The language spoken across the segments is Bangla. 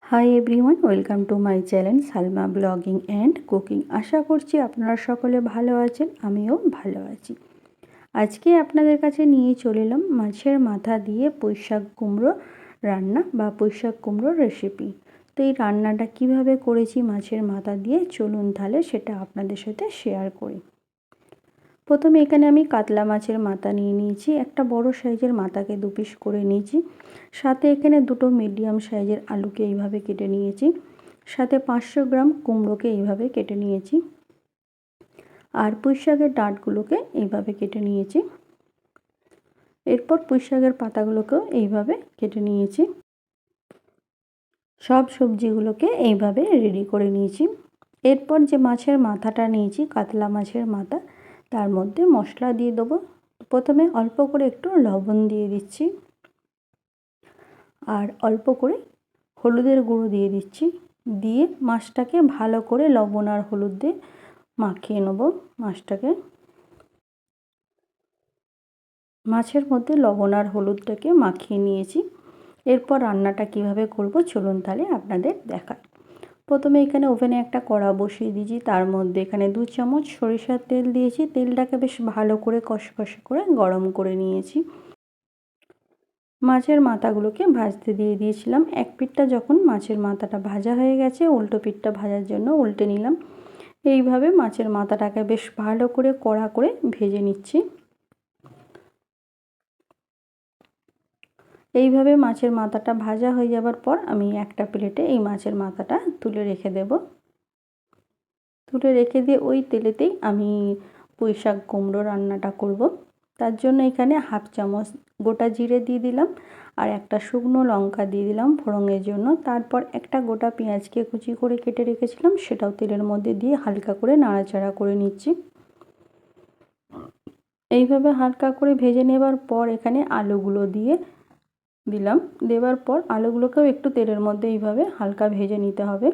High everyone, welcome to my channel Salma blogging and cooking. আশা করছি আপনারা সকলে ভালো আছেন, আমিও ভালো আছি। আজকে আপনাদের কাছে নিয়ে চলে এলাম মাছের মাথা দিয়ে পুঁইশাক কুমড়ো রান্না বা পুঁইশাক কুমড়োর রেসিপি। তো এই রান্নাটা কিভাবে করেছি মাছের মাথা দিয়ে, চলুন তাহলে সেটা আপনাদের সাথে শেয়ার করি। প্রথমে এখানে আমি কাতলা মাছের মাথা নিয়ে নিয়েছি, একটা বড় সাইজের মাথাকে দু পিস করে নিয়েছি। সাথে এখানে দুটো মিডিয়াম সাইজের আলুকে এইভাবে কেটে নিয়েছি। সাথে 500 গ্রাম কুমড়োকে এইভাবে কেটে নিয়েছি। আর পুঁইশাকের ডাঁটগুলোকে এইভাবে কেটে নিয়েছি। এরপর পুঁইশাকের পাতাগুলোকেও এইভাবে কেটে নিয়েছি। সব সবজিগুলোকে এইভাবে রেডি করে নিয়েছি। এরপর যে মাছের মাথাটা নিয়েছি, কাতলা মাছের মাথা, তার মধ্যে মশলা দিয়ে দেবো। প্রথমে অল্প করে একটু লবণ দিয়ে দিচ্ছি, আর অল্প করে হলুদের গুঁড়ো দিয়ে দিচ্ছি। দিয়ে মাছটাকে ভালো করে লবণ আর হলুদ দিয়ে মাখিয়ে নেব। মাছের মধ্যে লবণ আর হলুদটাকে মাখিয়ে নিয়েছি। এরপর রান্নাটা কিভাবে করব চলুন তাহলে আপনাদের দেখাই। প্রথমে এখানে ওভেনে একটা কড়া বসিয়ে দিয়েছি, তার মধ্যে এখানে 2 চামচ সরিষার তেল দিয়েছি। তেলটাকে বেশ ভালো করে কষকষে করে গরম করে নিয়েছি। মাছের মাথাগুলোকে ভাজতে দিয়ে দিয়েছিলাম। এক পিঠটা যখন মাছের মাথাটা ভাজা হয়ে গেছে, উল্টো পিঠটা ভাজার জন্য উল্টে নিলাম। এইভাবে মাছের মাথাটাকে বেশ ভালো করে কড়া করে ভেজে নিচ্ছি। এইভাবে মাছের মাথাটা ভাজা হয়ে যাবার পর আমি একটা প্লেটে এই মাছের মাথাটা তুলে রেখে দেব। তুলে রেখে দিয়ে ওই তেলেতেই আমি পুঁইশাক কুমড়ো রান্নাটা করব। তার জন্য এখানে 1/2 চামচ গোটা জিরে দিয়ে দিলাম, আর একটা শুকনো লঙ্কা দিয়ে দিলাম ফোড়নের জন্য। তারপর একটা গোটা পেঁয়াজকে কুচি করে কেটে রেখেছিলাম, সেটাও তেলের মধ্যে দিয়ে হালকা করে নাড়াচাড়া করে নিচ্ছি। এইভাবে হালকা করে ভেজে নেবার পর এখানে আলুগুলো দিয়ে দিলাম। দেওয়ার পর আলুগুলোকেও একটু তেলের মধ্যে এইভাবে হালকা ভেজে নিতে হবে।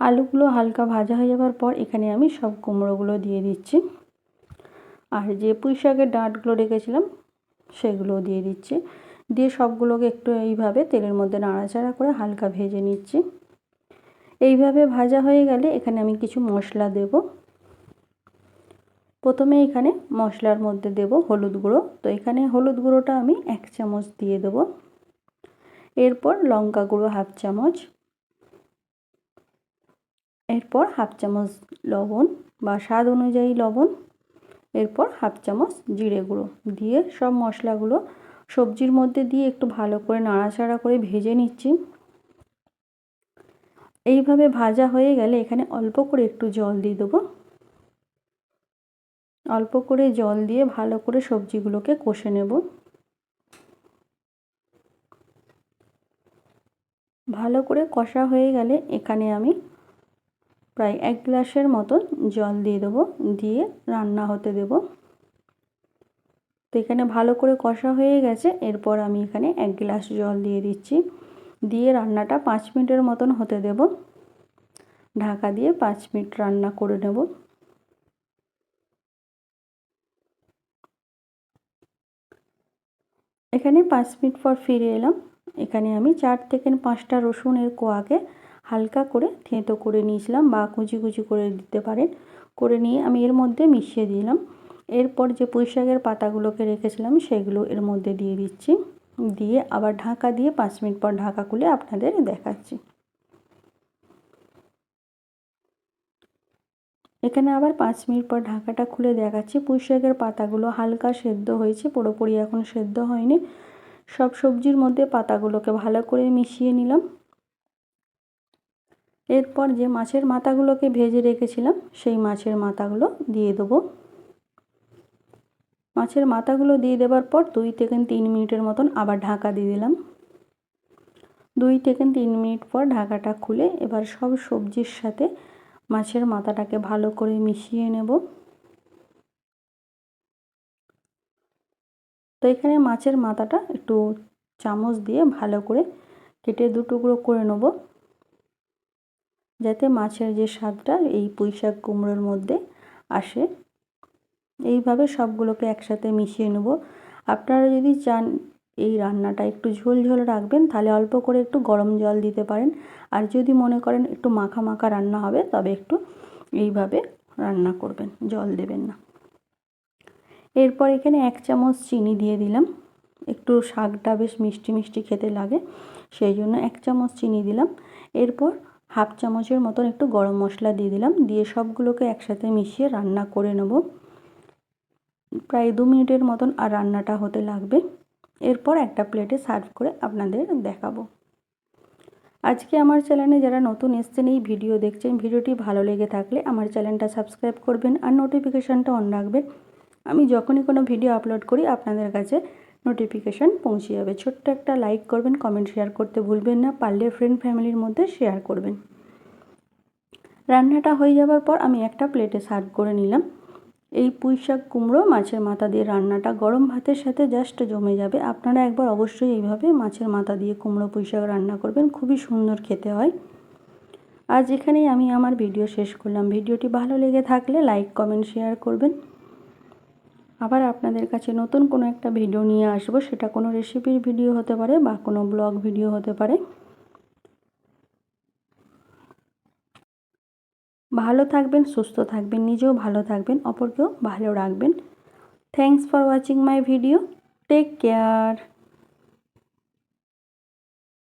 আলুগুলো হালকা ভাজা হয়ে যাবার পর এখানে আমি সব কুমড়োগুলো দিয়ে দিচ্ছি, আর যে পুঁইশাকের ডাঁটগুলো রেখেছিলাম সেগুলো দিয়ে দিচ্ছি। দিয়ে সবগুলোকে একটু এইভাবে তেলের মধ্যে নাড়াচাড়া করে হালকা ভেজে নিচ্ছি। এইভাবে ভাজা হয়ে গেলে এখানে আমি কিছু মশলা দেব। প্রথমে এখানে মশলার মধ্যে দেব হলুদ গুঁড়ো। তো এখানে হলুদ গুঁড়োটা আমি 1 চামচ দিয়ে দেব। এরপর লঙ্কা গুঁড়ো 1/2 চামচ। এরপর 1/2 চামচ লবণ বা স্বাদ অনুযায়ী লবণ। এরপর 1/2 চামচ জিরে গুঁড়ো দিয়ে সব মশলাগুলো সবজির মধ্যে দিয়ে একটু ভালো করে নাড়াচাড়া করে ভেজে নিচ্ছি। এইভাবে ভাজা হয়ে গেলে এখানে অল্প করে একটু জল দিয়ে দেবো। অল্প করে জল দিয়ে ভালো করে সবজিগুলোকে কষে নেব। ভালো করে কষা হয়ে গেলে এখানে আমি প্রায় 1 গ্লাসের মতন জল দিয়ে দেবো, দিয়ে রান্না হতে দেব। তো এখানে ভালো করে কষা হয়ে গেছে। এরপর আমি এখানে 1 গ্লাস জল দিয়ে দিচ্ছি, দিয়ে রান্নাটা 5 মিনিটের মতন হতে দেব। ঢাকা দিয়ে 5 মিনিট রান্না করে নেব। এখানে 5 মিনিট পর ফিরে এলাম। এখানে আমি 4 থেকে 5টা রসুনের কোয়াকে হালকা করে থেঁতো করে নিয়েছিলাম, বা কুচি কুচি করে দিতে পারেন। করে নিয়ে আমি এর মধ্যে মিশিয়ে দিলাম। এরপর যে পুঁইশাকের পাতাগুলোকে রেখেছিলাম সেগুলো এর মধ্যে দিয়ে দিচ্ছি। দিয়ে আবার ঢাকা দিয়ে 5 মিনিট পর ঢাকা খুলে আপনাদের দেখাচ্ছি। এখানে আবার 5 মিনিট পর ঢাকাটা খুলে দেখাচ্ছি। পুঁইশাকের পাতাগুলো হালকা সেদ্ধ হয়েছে, পুরোপুরি এখন সেদ্ধ হয়নি। সব সবজির মধ্যে পাতাগুলোকে ভালো করে মিশিয়ে নিলাম। এরপর যে মাছের মাথাগুলোকে ভেজে রেখেছিলাম সেই মাছের মাথাগুলো দিয়ে দেবো। মাছের মাথাগুলো দিয়ে দেওয়ার পর 2 থেকে 3 মিনিটের মতন আবার ঢাকা দিয়ে দিলাম। 2 থেকে 3 মিনিট পর ঢাকাটা খুলে এবার সব সবজির সাথে মাছের মাথাটাকে ভালো করে মিশিয়ে নেব। তো এখানে মাছের মাথাটা একটু চামচ দিয়ে ভালো করে কেটে 2 টুকরো করে নেব, যাতে মাছের যে স্বাদটা এই পুঁইশাক কুমড়োর মধ্যে আসে। এইভাবে সবগুলোকে একসাথে মিশিয়ে নেব। আপনারা যদি চান এই রান্নাটা একটু ঝোল ঝোল রাখবেন, তাহলে অল্প করে একটু গরম জল দিতে পারেন। আর যদি মনে করেন একটু মাখা মাখা রান্না হবে, তবে একটু এইভাবে রান্না করবেন, জল দেবেন না। এরপর এখানে 1 চামচ চিনি দিয়ে দিলাম। একটু শাকটা বেশ মিষ্টি মিষ্টি খেতে লাগে, সেই জন্য 1 চামচ চিনি দিলাম। এরপর 1/2 চামচের মতন একটু গরম মশলা দিয়ে দিলাম, দিয়ে সবগুলোকে একসাথে মিশিয়ে রান্না করে নেব। প্রায় 2 মিনিটের মতন আর রান্নাটা হতে লাগবে। এরপর একটা প্লেটে সার্ভ করে আপনাদের দেখাবো। আজকে আমার চ্যানেলে যারা নতুন এসেছেন, এই ভিডিও দেখছেন, ভিডিওটি ভালো লেগে থাকলে আমার চ্যানেলটা সাবস্ক্রাইব করবেন আর নোটিফিকেশানটা অন রাখবেন। আমি যখনই কোনো ভিডিও আপলোড করি আপনাদের কাছে নোটিফিকেশান পৌঁছে যাবে। ছোট্ট একটা লাইক করবেন, কমেন্ট শেয়ার করতে ভুলবেন না, পারলে ফ্রেন্ড ফ্যামিলির মধ্যে শেয়ার করবেন। রান্নাটা হয়ে যাওয়ার পর আমি একটা প্লেটে সার্ভ করে নিলাম। এই পুঁইশাক কুমড়ো মাছের মাথা দিয়ে রান্নাটা গরম ভাতের সাথে জাস্ট জমে যাবে। আপনারা একবার অবশ্যই এইভাবে মাছের মাথা দিয়ে কুমড়ো পুঁইশাক রান্না করবেন, খুবই সুন্দর খেতে হয়। আজ এখানেই আমি আমার ভিডিও শেষ করলাম। ভিডিওটি ভালো লেগে থাকলে লাইক কমেন্ট শেয়ার করবেন। আবার আপনাদের কাছে নতুন কোনো একটা ভিডিও নিয়ে আসবো, সেটা কোনো রেসিপির ভিডিও হতে পারে বা কোনো ব্লগ ভিডিও হতে পারে। ভালো থাকবেন, সুস্থ থাকবেন, নিজেও ভালো থাকবেন, অপরকেও ভালো রাখবেন। Thanks for watching my video. Take care.